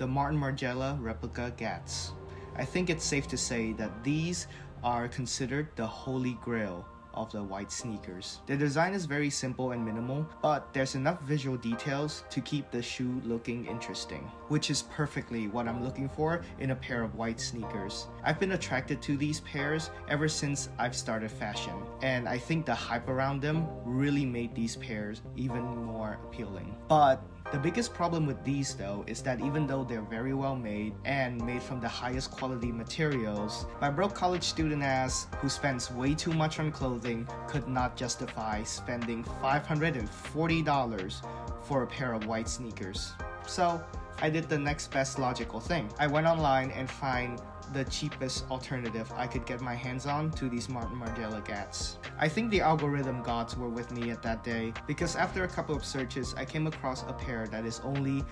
the Martin Margiela Replica Gats. I think it's safe to say that these are considered the holy grail of the white sneakers. The design is very simple and minimal, but there's enough visual details to keep the shoe looking interesting, which is perfectly what I'm looking for in a pair of white sneakers. I've been attracted to these pairs ever since I've started fashion, and I think the hype around them really made these pairs even more appealing. But the biggest problem with these though is that even though they're very well made and made from the highest quality materials, my broke college student ass who spends way too much on clothing could not justify spending $540 for a pair of white sneakers. So I did the next best logical thing. I went online and find the cheapest alternative I could get my hands on to these Martin Margiela Gats. I think the algorithm gods were with me at that day, because after a couple of searches I came across a pair that is only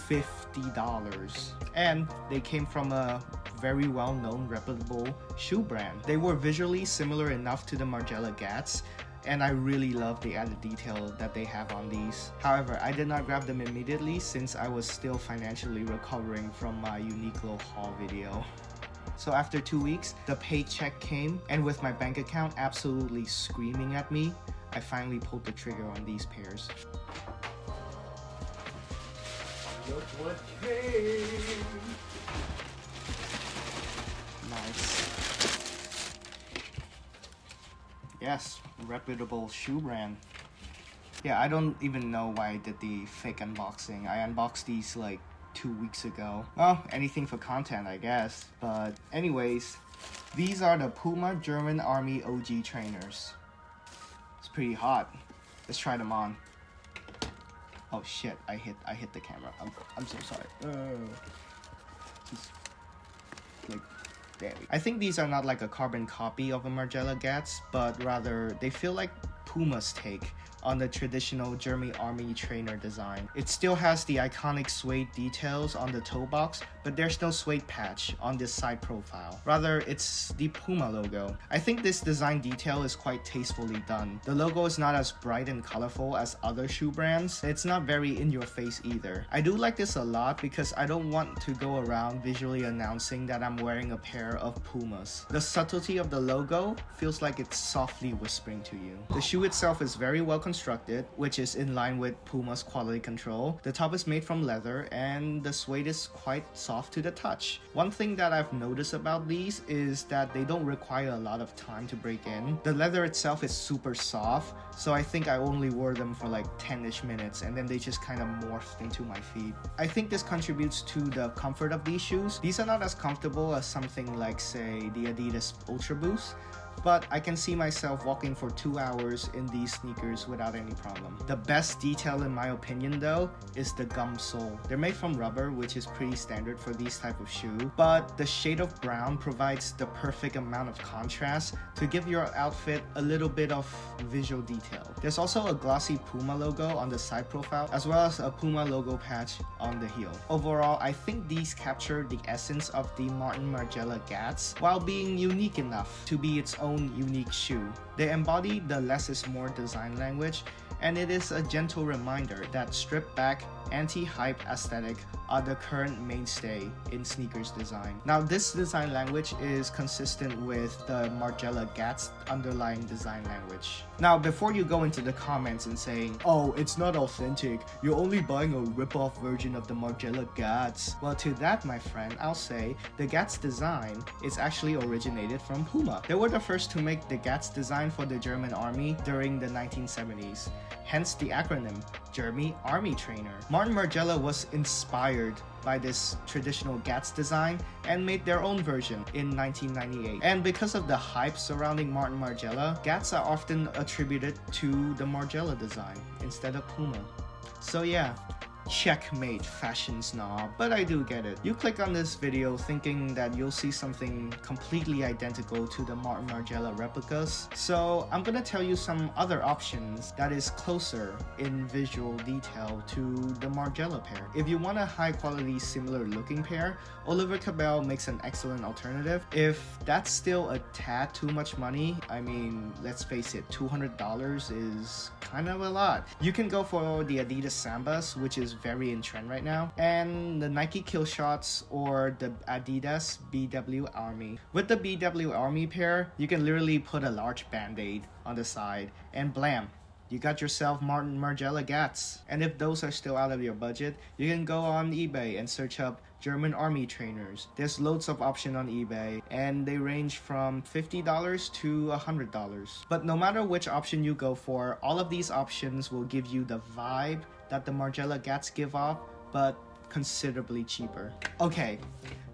$50, and they came from a very well-known reputable shoe brand. They were visually similar enough to the Margiela Gats, and I really love the added detail that they have on these. However, I did not grab them immediately since I was still financially recovering from my Uniqlo haul video. So after 2 weeks, the paycheck came, and with my bank account absolutely screaming at me, I finally pulled the trigger on these pairs. Look what came! Nice. Yes, reputable shoe brand. Yeah, I don't even know why I did the fake unboxing. I unboxed these like 2 weeks ago. Well, anything for content, I guess. But anyways, these are the Puma German Army OG trainers. It's pretty hot. Let's try them on. Oh shit, I hit the camera. I'm so sorry. Just like, damn. I think these are not like a carbon copy of a Margiela Gats, but rather they feel like Puma's take on the traditional German Army trainer design. It still has the iconic suede details on the toe box, but there's no suede patch on this side profile. Rather, it's the Puma logo. I think this design detail is quite tastefully done. The logo is not as bright and colorful as other shoe brands. It's not very in your face either. I do like this a lot because I don't want to go around visually announcing that I'm wearing a pair of Pumas. The subtlety of the logo feels like it's softly whispering to you. The shoe itself is very well constructed, which is in line with Puma's quality control. The top is made from leather and the suede is quite soft to the touch. One thing that I've noticed about these is that they don't require a lot of time to break in. The leather itself is super soft, so I think I only wore them for like 10-ish minutes and then they just kind of morphed into my feet. I think this contributes to the comfort of these shoes. These are not as comfortable as something like, say, the Adidas Ultra Boost, but I can see myself walking for 2 hours in these sneakers without any problem. The best detail in my opinion though is the gum sole. They're made from rubber, which is pretty standard for these type of shoe, but the shade of brown provides the perfect amount of contrast to give your outfit a little bit of visual detail. There's also a glossy Puma logo on the side profile, as well as a Puma logo patch on the heel. Overall, I think these capture the essence of the Martin Margiela Gats while being unique enough to be its own unique shoe. They embody the less is more design language, and it is a gentle reminder that stripped back, anti-hype aesthetic are the current mainstay in sneakers design. Now, this design language is consistent with the Margiela Gats underlying design language. Now, before you go into the comments and saying, oh, it's not authentic, you're only buying a rip-off version of the Margiela Gats. Well, to that, my friend, I'll say the Gats design is actually originated from Puma. They were the first to make the Gats design for the German Army during the 1970s. Hence the acronym German Army Trainer. Martin Margiela was inspired by this traditional Gats design and made their own version in 1998. And because of the hype surrounding Martin Margiela, Gats are often attributed to the Margiela design instead of Puma. So yeah, checkmate, fashion snob, but I do get it. You click on this video thinking that you'll see something completely identical to the Martin Margiela replicas, so I'm gonna tell you some other options that is closer in visual detail to the Margiela pair. If you want a high quality similar looking pair, Oliver Cabel makes an excellent alternative. If that's still a tad too much money, I mean, let's face it, $200 is kind of a lot. You can go for the Adidas Sambas, which is very in trend right now, and the Nike Kill Shots or the Adidas BW Army. With the BW Army pair, you can literally put a large band-aid on the side and blam, you got yourself Martin Margiela Gats. And if those are still out of your budget, you can go on eBay and search up German army trainers. There's loads of options on eBay and they range from $50 to $100. But no matter which option you go for, all of these options will give you the vibe that the Margiela Gats give off, but considerably cheaper. Okay,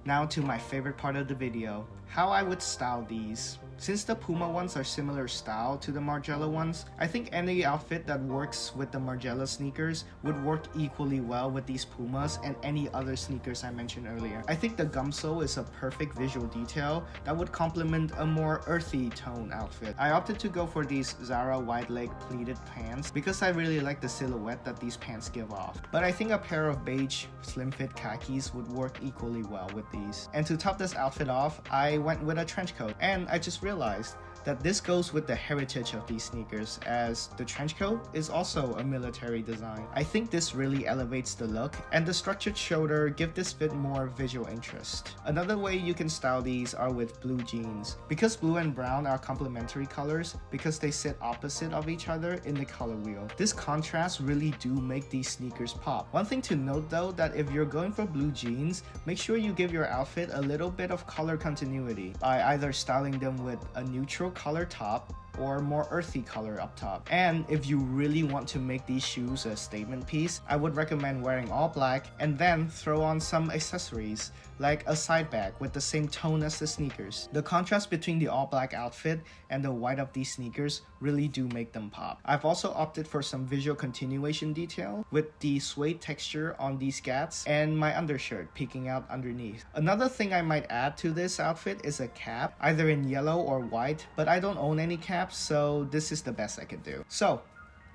now to my favorite part of the video, how I would style these. Since the Puma ones are similar style to the Margiela ones, I think any outfit that works with the Margiela sneakers would work equally well with these Pumas and any other sneakers I mentioned earlier. I think the gum sole is a perfect visual detail that would complement a more earthy tone outfit. I opted to go for these Zara wide leg pleated pants because I really like the silhouette that these pants give off. But I think a pair of beige slim fit khakis would work equally well with these. And to top this outfit off, I went with a trench coat, and I just realized that this goes with the heritage of these sneakers, as the trench coat is also a military design. I think this really elevates the look, and the structured shoulder give this fit more visual interest. Another way you can style these are with blue jeans. Because blue and brown are complementary colors because they sit opposite of each other in the color wheel. This contrast really do make these sneakers pop. One thing to note though, that if you're going for blue jeans, make sure you give your outfit a little bit of color continuity by either styling them with a neutral color top or more earthy color up top. And if you really want to make these shoes a statement piece, I would recommend wearing all black and then throw on some accessories like a side bag with the same tone as the sneakers. The contrast between the all black outfit and the white of these sneakers really do make them pop. I've also opted for some visual continuation detail with the suede texture on these gats and my undershirt peeking out underneath. Another thing I might add to this outfit is a cap, either in yellow or white, but I don't own any caps, so this is the best I could do. So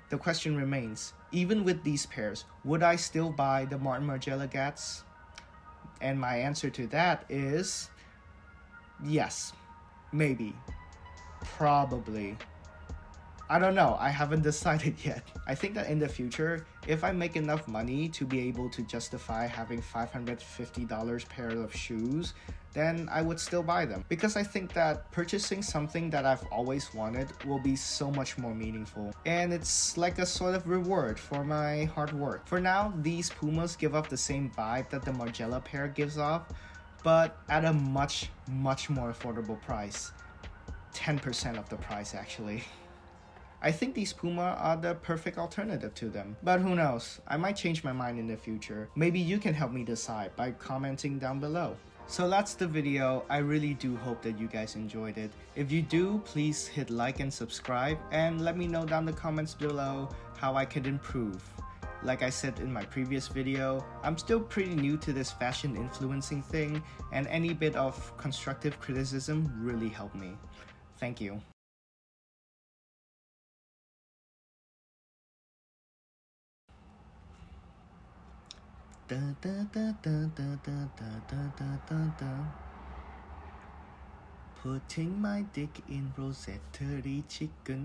the question remains, even with these pairs, would I still buy the Martin Margiela Gats? And my answer to that is yes, maybe, probably. I don't know, I haven't decided yet. I think that in the future, if I make enough money to be able to justify having $550 pair of shoes, then I would still buy them. Because I think that purchasing something that I've always wanted will be so much more meaningful. And it's like a sort of reward for my hard work. For now, these Pumas give off the same vibe that the Margiela pair gives off, but at a much more affordable price. 10% of the price actually. I think these Puma are the perfect alternative to them. But who knows, I might change my mind in the future. Maybe you can help me decide by commenting down below. So that's the video. I really do hope that you guys enjoyed it. If you do, please hit like and subscribe and let me know down in the comments below how I could improve. Like I said in my previous video, I'm still pretty new to this fashion influencing thing, and any bit of constructive criticism really helped me. Thank you. Da, da, da, da, da, da, da, da, da, da. Putting my dick in rotisserie chicken.